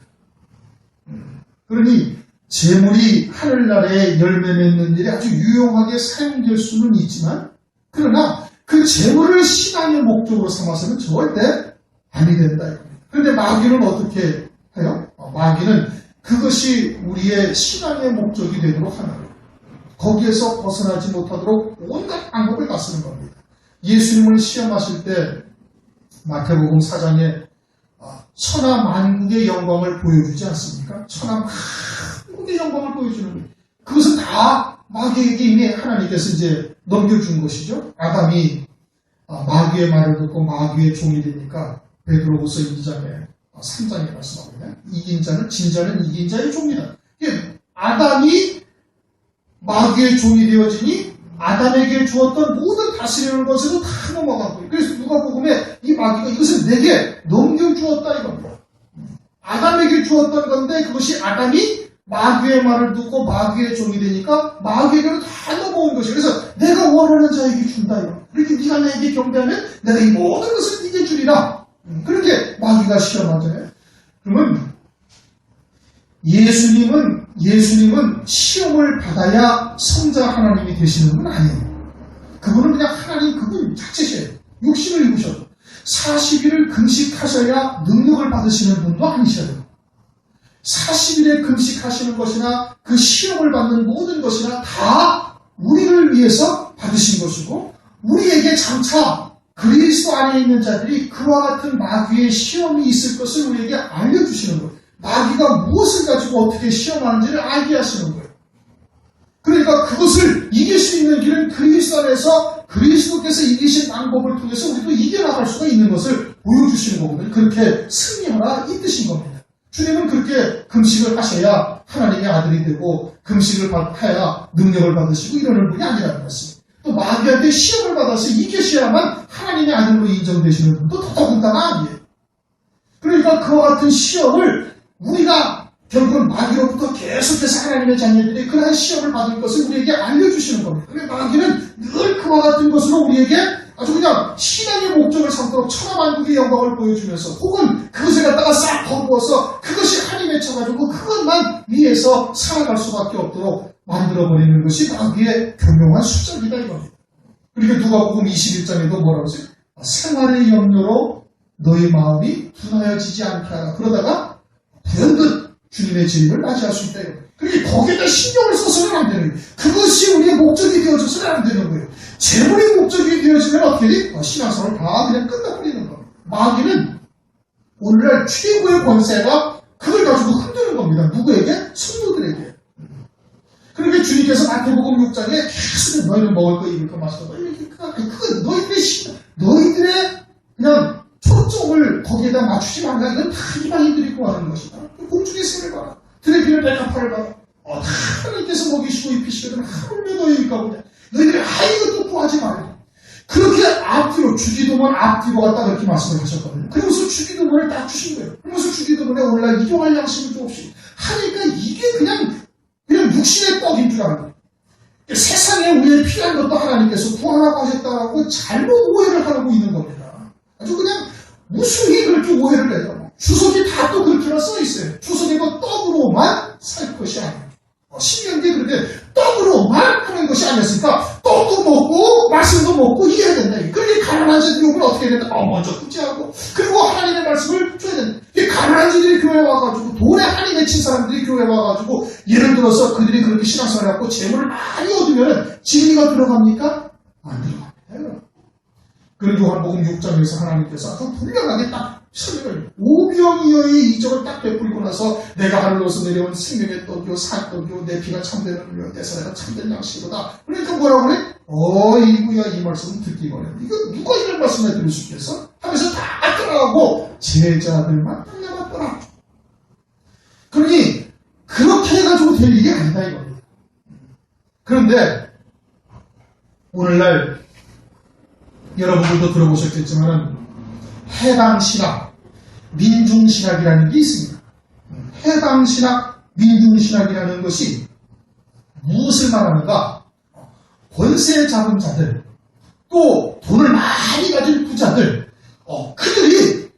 [SPEAKER 1] 그러니 재물이 하늘나라에 열매 맺는 일에 아주 유용하게 사용될 수는 있지만 그러나 그 재물을 신앙의 목적으로 삼아서는 절대 아니 된다. 그런데 마귀는 어떻게 해요? 마귀는 그것이 우리의 신앙의 목적이 되도록 하는 거예요. 거기에서 벗어나지 못하도록 온갖 방법을 다 쓰는 겁니다. 예수님을 시험하실 때 마태복음 4장에 천하 만국의 영광을 보여주지 않습니까? 천하 만국의 영광을 보여주는 거예요. 그것은 다 마귀에게 이미 하나님께서 이제 넘겨준 것이죠. 아담이 마귀의 말을 듣고 마귀의 종이 되니까 베드로후서 2장에 3장에 말씀하거든요. 이긴 자는 진자는 이긴 자의 종이다. 아담이 마귀의 종이 되어지니 아담에게 주었던 모든 다스리는 것에도 다 넘어간 거예요. 그래서 누가복음에 이 마귀가 이것을 내게 넘겨주었다 이겁니다. 아담에게 주었던 건데 그것이 아담이 마귀의 말을 듣고 마귀의 종이 되니까 마귀에게로 다 넘어온 것이에요. 그래서 내가 원하는 자에게 준다 이거. 이렇게 네가 나에게 경배하면 내가 이 모든 것을 네게 주리라. 그렇게 마귀가 시험하잖아요. 그러면 예수님은 시험을 받아야 성자 하나님이 되시는 분 아니에요. 그분은 그냥 하나님 그분 자체세요. 육신을 입으셔도 40일을 금식하셔야 능력을 받으시는 분도 아니셔요. 40일에 금식하시는 것이나 그 시험을 받는 모든 것이나 다 우리를 위해서 받으신 것이고 우리에게 장차 그리스도 안에 있는 자들이 그와 같은 마귀의 시험이 있을 것을 우리에게 알려주시는 거예요. 마귀가 무엇을 가지고 어떻게 시험하는지를 알게 하시는 거예요. 그러니까 그것을 이길 수 있는 길은 그리스도 안에서 그리스도께서 이기신 방법을 통해서 우리도 이겨나갈 수가 있는 것을 보여주시는 거거든요. 그렇게 승리하라 이 뜻인 겁니다. 주님은 그렇게 금식을 하셔야 하나님의 아들이 되고 금식을 해야 능력을 받으시고 이러는 분이 아니라는 말씀입니다. 또 마귀한테 시험을 받아서 이기셔야만 하나님의 아들로 인정되시는 분도 더더군다나 아니에요. 그러니까 그와 같은 시험을 우리가 결국은 마귀로부터 계속해서 하나님의 자녀들이 그러한 시험을 받을 것을 우리에게 알려주시는 겁니다. 그런데 마귀는 늘 그와 같은 것으로 우리에게 아주 그냥 신앙의 목적을 삼도록 천하만국의 영광을 보여주면서 혹은 그것을 갖다가 싹 덮어서 그것이 한이 맺혀가지고 그것만 위해서 살아갈 수밖에 없도록 만들어버리는 것이 마귀의 교묘한 수작이다 이겁니다. 그러니까 누가복음 21장에도 뭐라고 했어요? 생활의 염려로 너희 마음이 둔하여지지 않게 하라. 그러다가 불현듯 주님의 재림을 맞이할 수 있다. 그러니까 거기에다 신경을 써서는 안 되는 거예요. 그것이 우리의 목적이 되어져서는 안 되는 거예요. 재물이 목적이 되어지면 어떻게 돼? 신앙생활 다 그냥 끝나버리는 거예요. 마귀는 오늘날 최고의 권세가 그걸 가지고 흔드는 겁니다. 누구에게? 성도들에게. 그러니까 주님께서 마태복음 6장에 계속 너희는 먹을 거 입을 거 마실 거 너희들의 그냥 초점을 거기에다 맞추지 말라. 이건 다 이방인들이 구하는 것이다. 공중의 셈을 봐라. 드레피를 백합화를 봐라. 다 하나님께서 먹이시고 입히시거든 하물며 너희 가보냐. 너희들이 이것도 구하지 말라. 그렇게 앞뒤로 주기도문 앞뒤로 갖다 그렇게 말씀을 하셨거든요. 그러면서 주기도문을 딱 주신 거예요. 그러면서 주기도문에 오늘날 일용할 양식을 좀 없이 하니까 이게 그냥 육신의 떡인 줄 아는 거예요. 세상 세상에 우리의 필요한 것도 하나님께서 구하라고 하셨다고 잘못 오해를 하고 있는 겁니다. 아주 그냥 무수히 그렇게 오해를 해요. 주석이 다 또 그렇게나 써 있어요. 주석이 뭐 떡으로만 살 것이 아니에요. 신명기에 그렇게 떡으로만 하는 것이 아니었으니까 떡도 먹고 말씀도 먹고 이해야 된다. 그러니 가난한 자들이 오면 어떻게 된다? 먼저 구제하고 그리고 하나님의 말씀을 줘야 된다. 가난한 자들이 교회에 와가지고 돈에 한이 맺힌 사람들이 교회에 와가지고 예를 들어서 그들이 그렇게 신앙생활을 하고 재물을 많이 얻으면 진리가 들어갑니까? 안 들어갑니다. 그리고 요한복음 6장에서 하나님께서 아주 분명하게 딱 설명을 오병이어의 이적을 딱 베풀고 나서 내가 하늘로서 내려온 생명의 떡이요 산떡이요 내 피가 참된 음료요 내 사례가 참된 양식이다. 그러니까 뭐라고 그래? 어이구야 이 말씀은 듣기가 어려워. 이거 누가 이런 말씀을 들을 수 있겠어? 하면서 다 떠나가고 제자들만 딱 남았더라. 그러니 그렇게 해가지고 될 일이 아니다 이겁니다. 그런데 오늘날 여러분들도 들어보셨겠지만은 해방신학, 민중신학이라는 게 있습니다. 해방신학, 민중신학이라는 것이 무엇을 말하는가? 권세 잡은 자들, 또 돈을 많이 가진 부자들, 그들이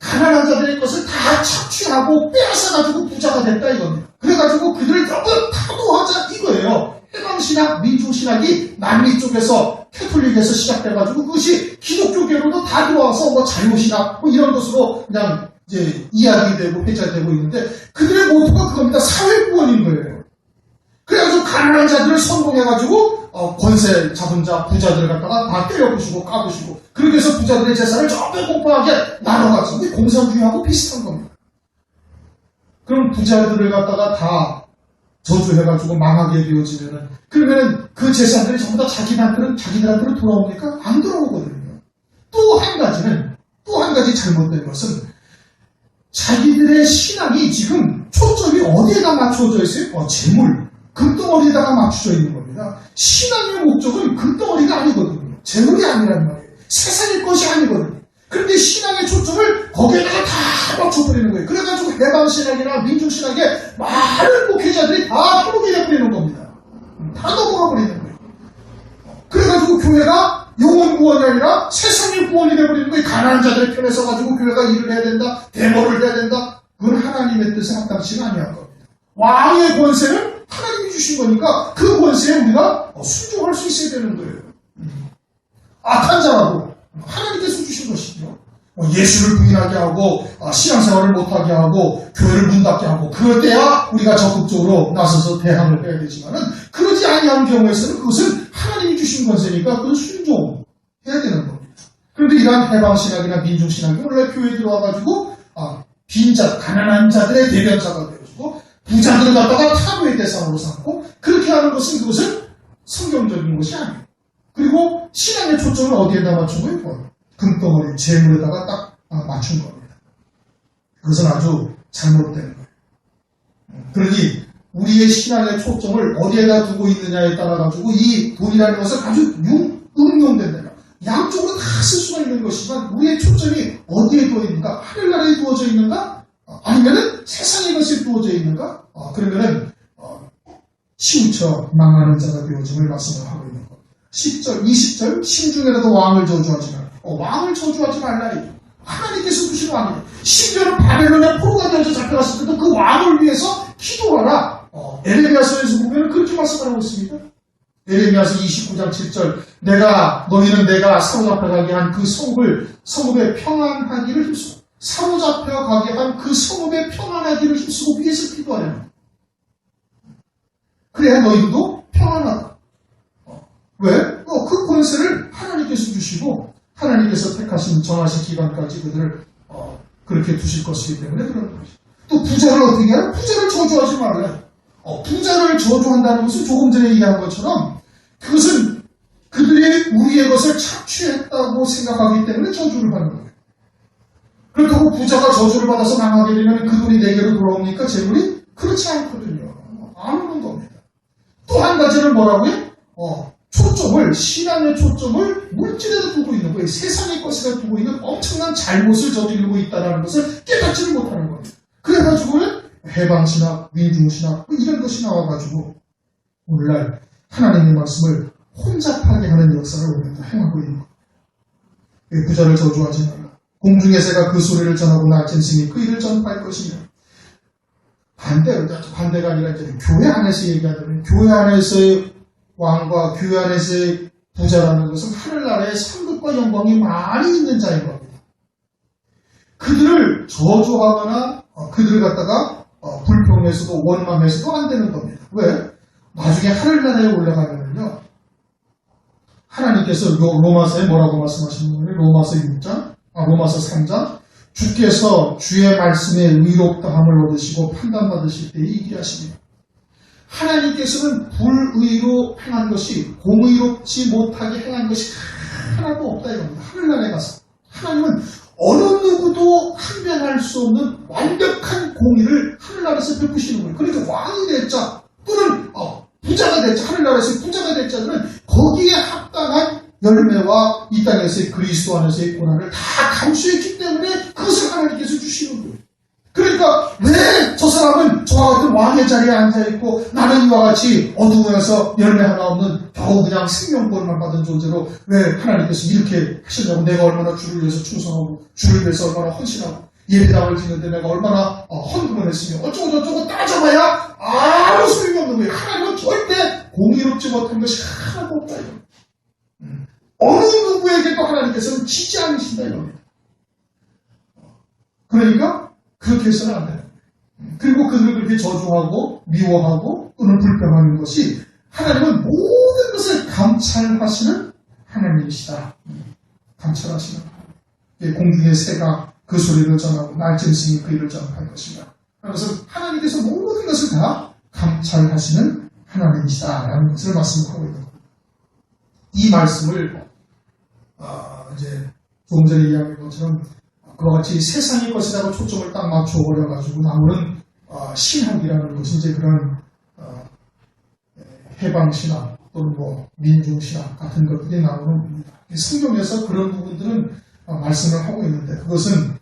[SPEAKER 1] 가난한 자들의 것을 다 착취하고 빼앗아가지고 부자가 됐다 이겁니다. 그래가지고 그들을 너무 타도하자 이거예요. 해방신학, 민중신학이 남미 쪽에서 캐톨릭에서 시작돼가지고 그것이 기독교계로도 다 들어와서 뭐 자유신학 뭐 이런 것으로 그냥 이제 이야기 되고 회자되고 있는데 그들의 모토가 그겁니다. 사회구원인 거예요. 그래가지고 가난한 자들을 선동해가지고 권세 잡은 자 부자들 갖다가 다 때려부시고 까부시고 그렇게 해서 부자들의 재산을 전부 공평하게 나눠가지고 공산주의하고 비슷한 겁니다. 그럼 부자들을 갖다가 다 저주해가지고 망하게 되어지면은 그러면은 그 재산들이 전부 다 자기들한테는 돌아옵니까? 안 돌아오거든요. 또 한 가지 잘못된 것은 자기들의 신앙이 지금 초점이 어디에다 맞춰져 있어요? 재물, 금덩어리에다가 맞춰져 있는 겁니다. 신앙의 목적은 금덩어리가 아니거든요. 재물이 아니란 말이에요. 세상의 것이 아니거든요. 그런데 신앙의 초점을 거기에다가 다 맞춰버리는 거예요. 그래가지고 해방신학이나 민중신학의 많은 목회자들이 다 포로게 돼버리는 겁니다. 다 넘어가 버리는 거예요. 그래가지고 교회가 영혼 구원이 아니라 세상의 구원이 돼버리는 거예요. 가난한 자들의 편에 서가지고 교회가 일을 해야 된다, 대모를 해야 된다. 그건 하나님의 뜻에 합당치가 아니한 겁니다. 왕의 권세는 하나님이 주신 거니까 그 권세에 우리가 순종할 수 있어야 되는 거예요. 악한 자라도 하나님께서 주신 것이죠. 예수를 부인하게 하고 신앙생활을 못하게 하고 교회를 문 닫게 하고 그럴 때야 우리가 적극적으로 나서서 대항을 해야 되지만은 그러지 아니한 경우에서는 그것은 하나님이 주신 권세니까 그건 순종해야 되는 겁니다. 그런데 이러한 해방신학이나 민중신학이 원래 교회에 들어와가지고 빈자, 가난한 자들의 대변자가 되어주고 부자들을 갖다가 타도의 대상으로 삼고 그렇게 하는 것은 그것은 성경적인 것이 아니에요. 그리고 신앙의 초점을 어디에다 맞춘 거예요? 금덩어리, 재물에다가 딱 맞춘 겁니다. 그것은 아주 잘못된 거예요. 그러니 우리의 신앙의 초점을 어디에다 두고 있느냐에 따라 가지고 이 돈이라는 것은 아주 응용된다. 양쪽으로 다 쓸 수가 있는 것이지만 우리의 초점이 어디에 두어 있는가? 하늘나라에 두어져 있는가? 아니면은 세상의 것에 두어져 있는가? 그러면은 치우쳐 망하는 자가 되어짐을 말씀을 하고 있는 겁니다. 10절, 20절 신중에라도 왕을 저주하지 말라. 왕을 저주하지 말라. 하나님께서 주신 왕이에요. 심지어는 바벨론의 포로가 되어서 잡혀갔을 때도 그 왕을 위해서 기도하라. 에레미야서에서 보면 그렇게 말씀하고 있습니다. 에레미야서 29장 7절 너희는 내가 사로잡혀가게 한 그 성읍에 평안하기를 힘쓰고 사로잡혀가게 한 그 성읍에 평안하기를 힘쓰고 위해서 기도하라. 그래야 너희들도 평안하다. 왜? 그 권세를 하나님께서 주시고 하나님께서 택하신 정하신 기간까지 그들을 그렇게 두실 것이기 때문에 그런 것이죠. 또 부자를 어떻게 해요? 부자를 저주하지 말아요. 부자를 저주한다는 것은 조금 전에 얘기한 것처럼 그것은 그들이 우리의 것을 착취했다고 생각하기 때문에 저주를 하는 거예요. 그렇다고 부자가 저주를 받아서 망하게 되면 그 돈이 내게로 돌아옵니까? 재물이? 그렇지 않거든요. 안 오는 겁니다. 또 한 가지는 뭐라고요? 신앙의 초점을 물질에다 두고 있는 거예요. 세상의 것에다 두고 있는 엄청난 잘못을 저지르고 있다는 것을 깨닫지를 못하는 겁니다. 그래가지고는 해방신학, 민중신학 이런 것이 나와가지고 오늘날 하나님의 말씀을 혼잡하게 하는 역사를 우리가 행하고 있는 거예요. 부자를 저주하지 말라. 공중의 새가 그 소리를 전하고 날쌘 승이 그 일을 전파할 것이며. 반대가 아니라 이제 교회 안에서 얘기하자면 교회 안에서의 왕과 교회 안에서의 부자라는 것은 하늘나라의 상급과 영광이 많이 있는 자인 겁니다. 그들을 저주하거나 그들을 갖다가 불평해서도 원망해서도 안 되는 겁니다. 왜? 나중에 하늘나라에 올라가면요. 하나님께서 로마서에 뭐라고 말씀하시는 거예요? 로마서 3장 주께서 주의 말씀에 의롭다함을 얻으시고 판단받으실 때에 얘기하십니다. 하나님께서는 불의로 행한 것이 공의롭지 못하게 행한 것이 하나도 없다 이겁니다. 하늘나라에 가서 하나님은 어느 누구도 항변할 수 없는 완벽한 공의를 하늘나라에서 베푸시는 거예요. 그러니까 왕이 됐자 또는 부자가 됐자 하늘나라에서 부자가 됐자는 거기에 합당한 열매와 이 땅에서의 그리스도 안에서의 고난을 다 감수했기 때문에 그것을 하나님께서 주시는 거예요. 그러니까 왜 저 사람은 저와 같은 왕의 자리에 앉아있고 나는 이와 같이 어두워서 열매 하나 없는 겨우 그냥 생명권만 받은 존재로 왜 하나님께서 이렇게 하시냐고. 내가 얼마나 주를 위해서 충성하고 주를 위해서 얼마나 헌신하고 예배당을 짓는데 내가 얼마나 헌금을 했으며 어쩌고 저쩌고 따져봐야 아무 소용이 없는 거예요. 하나님은 절대 공의롭지 못한 것이 하나도 없다 이겁니다. 어느 누구에게도 하나님께서는 지지 않으신다 이겁니다. 그러니까 그렇게 해서는 안 돼요. 그리고 그들을 그렇게 저주하고 미워하고 또는 불평하는 것이 하나님은 모든 것을 감찰하시는 하나님이시다. 감찰하시는 하나님. 공중의 새가 그 소리를 전하고 날쌘 승이 그 일을 전할 것이다. 그래서 하나님께서 모든 것을 다 감찰하시는 하나님이시다라는 것을 말씀하고 있는 겁니다. 이 말씀을 이제 조금 전에 이야기한 것처럼 그와 같이 세상의 것이라고 초점을 딱 맞춰버려가지고 나오는 신학이라는 것이 이제 그런 해방신학 또는 민중신학 같은 것들이 나오는 겁니다. 성경에서 그런 부분들은 말씀을 하고 있는데 그것은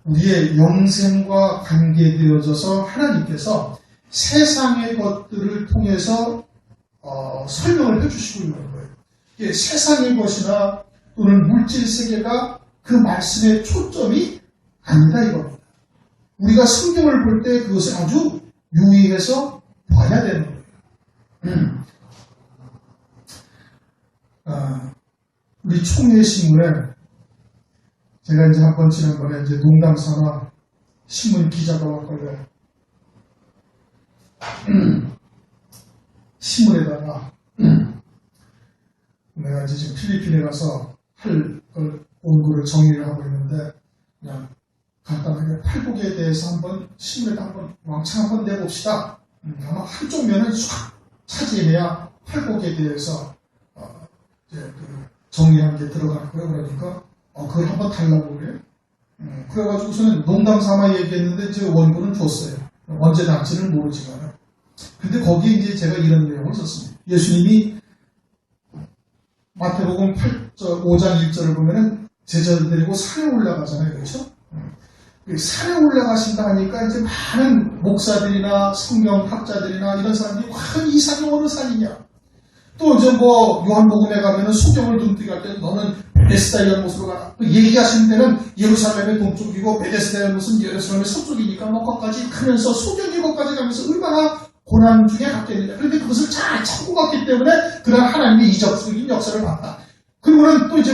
[SPEAKER 1] 우리의 영생과 관계되어져서 하나님께서 세상의 것들을 통해서 설명을 해주시고 있는 거예요. 이게 세상의 것이나 또는 물질 세계가 그 말씀의 초점이 아니다 이겁니다. 우리가 성경을 볼 때 그것을 아주 유의해서 봐야 되는 거예요. 우리 총회 신문에 제가 이제 한번 지난번에 이제 농담 삼아 신문 기자가 왔걸요. 신문에다가 내가 이제 지금 필리핀에 가서 할 원고를 정리를 하고 있는데 그냥 간단하게 팔복에 대해서 한번 신문에다 한번 왕창 한번 내봅시다. 아마 한쪽 면을 쫙 차지해야 팔복에 대해서 이제 정리한 게 들어갈 거예요. 그러니까 그걸 한번 달라고 그래요. 그래가지고서는 농담 삼아 얘기했는데 이제 원고는 줬어요. 언제 날지는 모르지만. 근데 거기에 이제 제가 이런 내용을 썼습니다. 예수님이 마태복음 5장 1절을 보면은 제자들 데리고 산에 올라가잖아요. 그렇죠? 산에 올라가신다 하니까 이제 많은 목사들이나 성경학자들이나 이런 사람들이 과연 이 산이 어느 산이냐? 또 이제 요한복음에 가면은 소경을 눈뜨게 할 때 너는 베데스다 연못으로 가라. 얘기하시는 데는 예루살렘의 동쪽이고 베데스다 연못은 예루살렘의 서쪽이니까 거기까지 가면서 소경이 거기까지 가면서 얼마나 고난 중에 갔겠느냐. 그런데 그것을 잘 참고 갔기 때문에 그런 하나님의 이적적인 역사를 봤다. 그리고는 또 이제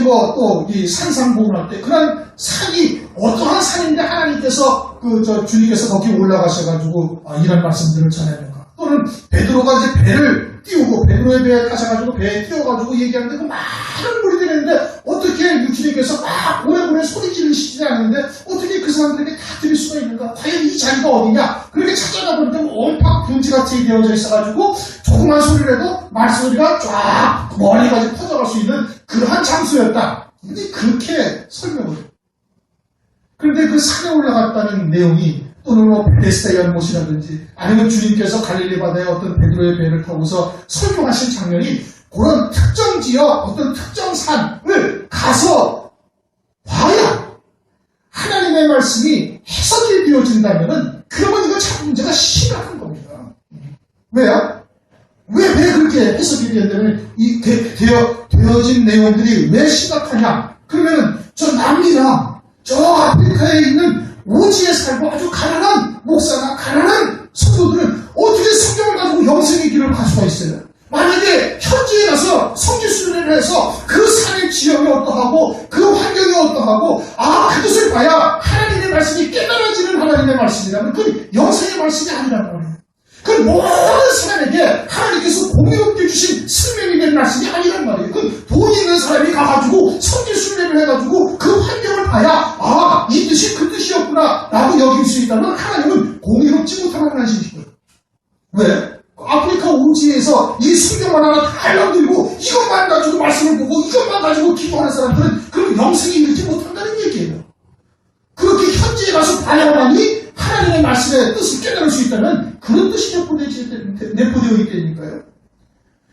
[SPEAKER 1] 이 산상봉을 때 그런 산이 어떠한 산인데 하나님께서 주님께서 거기 올라가셔가지고 이런 말씀들을 전해는가. 또는 베드로가 이제 배를 띄우고 베드로의 배에 타셔가지고 배에 띄워가지고 얘기하는데 그 많은 무리들이 있는데 어떻게 주님께서 막 오래오래 소리 지르시지 않는데 어떻게 그 사람들에게 다 들을 수가 있는가. 과연 이 자리가 어디냐. 그렇게 찾아가 보니까 온팍 분지같이 되어져 있어가지고 조그만 소리를 해도 말소리가 쫙 머리까지 퍼져갈 수 있는 그러한 장소였다. 근데 그렇게 설명을 해요. 그런데 그 산에 올라갔다는 내용이 또는 베데스다 연못이라든지 아니면 주님께서 갈릴리 바다에 어떤 베드로의 배를 타고서 설교하신 장면이 그런 특정 지역 어떤 특정 산을 가서 봐야 하나님의 말씀이 해석이 되어진다면은 그러면 이거 참 문제가 심각한 겁니다. 왜요? 왜 그렇게 해석이 되냐면, 되어진 내용들이 왜 심각하냐? 그러면은, 저 남미나, 저 아프리카에 있는 오지에 살고 아주 가난한 목사나 가난한 성도들은 어떻게 성경을 가지고 영생의 길을 갈 수가 있어요? 만약에 현지에 가서 성지 순례를 해서 그 산의 지형이 어떠하고 그 환경이 어떠하고 그것을 봐야 하나님의 말씀이 깨달아지는 하나님의 말씀이라면 그건 영생의 말씀이 아니란 말이에요. 그건 모든 사람에게 하나님께서 공의롭게 주신 생명이 된 말씀이 아니란 말이에요. 그건 돈 있는 사람이 가가지고 성지 순례를 해가지고 그 환경을 봐야 이 뜻이 그 뜻이었구나 라고 여길 수 있다면 하나님은 공의롭지 못한 하나님이시거든요. 왜? 아프리카 오지에서 이 성경만 하나 다 알아들고 이것만 가지고 말씀을 보고 이것만 가지고 기도하는 사람들은 그럼 영생이 이르지 못한다는 얘기예요. 그렇게 현지에 가서 봐야만이 하나님의 말씀의 뜻을 깨달을 수 있다면 그런 뜻이 내포되어 있다니까요.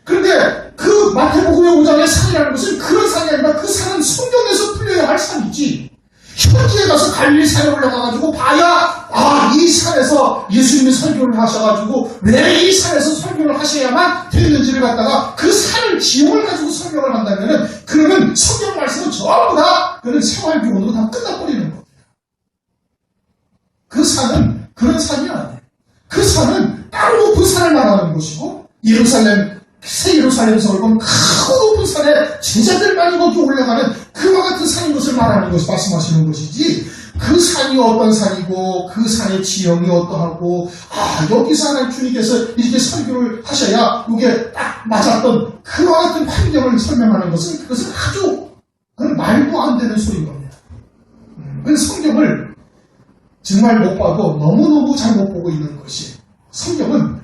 [SPEAKER 1] 그런데 그 마태복음의 5장의 산이라는 것은 그런 산이 아니라 그 산은 성경에서 풀려야 할 산이지. 현지에 가서 갈릴리 산에 올라가가지고 봐야 이 산에서 예수님이 설교를 하셔가지고 왜 이 산에서 설교를 하셔야만 되는지를 갖다가 그 산을 지형을 가지고 설명을 한다면은 그러면 성경 말씀은 전부 다 그런 생활교훈으로 다 끝나버리는 겁니다. 그 산은 그런 산이 아니에요. 그 산은 따로 높은 산을 말하는 것이고 새 예루살렘 성을 보면 크고 높은 산에 제자들만이 거기 올라가는 그와 같은 산인 것을 말하는 것이 말씀하시는 것이지 그 산이 어떤 산이고 그 산의 지형이 어떠하고 여기서 하나님 주님께서 이렇게 설교를 하셔야 이게 딱 맞았던 그와 같은 환경을 설명하는 것은 그것은 아주 그건 말도 안 되는 소리인 겁니다. 그 성경을 정말 못 봐도 너무너무 잘 못 보고 있는 것이 성경은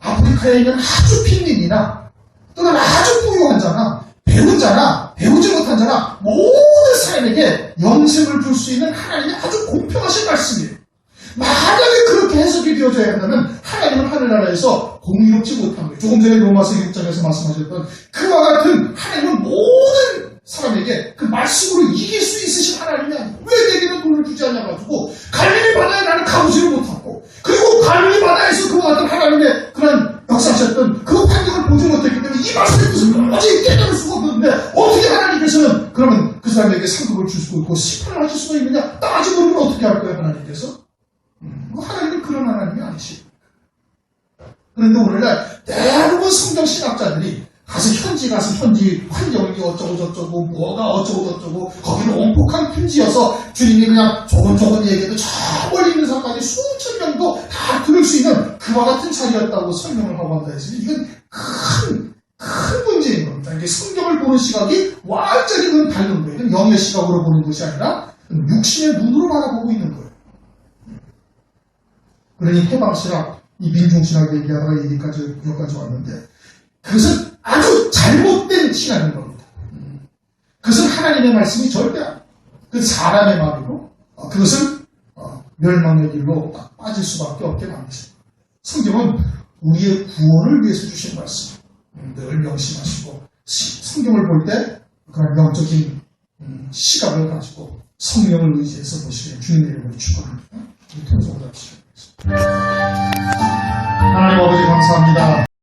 [SPEAKER 1] 아프리카에 있는 아주 빈민이나 또는 아주 부유한 자나 배운 자나 배우지 못한 자나 모든 사람에게 영생을 줄 수 있는 하나님의 아주 공평하신 말씀이에요. 만약에 그렇게 해석이 되어져야 한다면 하나님은 하늘나라에서 공의롭지 못한 거예요. 조금 전에 로마서 6장에서 말씀하셨던 그와 같은 하나님은 모든 사람에게 그 말씀으로 이길 수 있으신 하나님이 아니에요. 왜 내게는 돈을 주지 않냐가지고 갈릴리 바다에 나는 가보지를 못하고 그리고 갈릴리 바다에서 그와 같은 하나님의 그런 역사하셨던 그 환경을 보지 못했기 때문에 이 말씀의 뜻을 도저히 깨달을 수가 없는데 어떻게 하나님께서는 그러면 그 사람에게 상급을 줄 수가 있고 심판을 하실 수가 있느냐 따지고 보면 어떻게 할 거예요 하나님께서? 하나님은 그런 하나님이 아니십니까? 그런데 오늘날 대부분 성경 신학자들이 현지 환경이 어쩌고 저쩌고 뭐가 어쩌고 저쩌고 거기는 온폭한 편지여서 주님이 그냥 조곤조곤 얘기해도 저 멀리 있는 사람까지 수천 명도 다 들을 수 있는 그와 같은 자리였다고 설명을 하고 한다 했으니 이건 큰 문제인 겁니다. 이게 성경을 보는 시각이 완전히 그건 다른 거예요. 이건 영의 시각으로 보는 것이 아니라 육신의 눈으로 바라보고 있는 거예요. 그러니 해방신학, 이 민중신학 얘기하다가 여기까지 왔는데 그것은 아주 잘못된 신학인 겁니다. 그것은 하나님의 말씀이 절대 아니에요. 그건 사람의 말이고 그것은 멸망의 길로 빠질 수밖에 없게 만드십니다. 성경은 우리의 구원을 위해서 주신 말씀 늘 명심하시고 성경을 볼 때 그런 영적인 시각을 가지고 성령을 의지해서 보시길 주님의 이름으로 축원합니다. 하나님 아버지 감사합니다.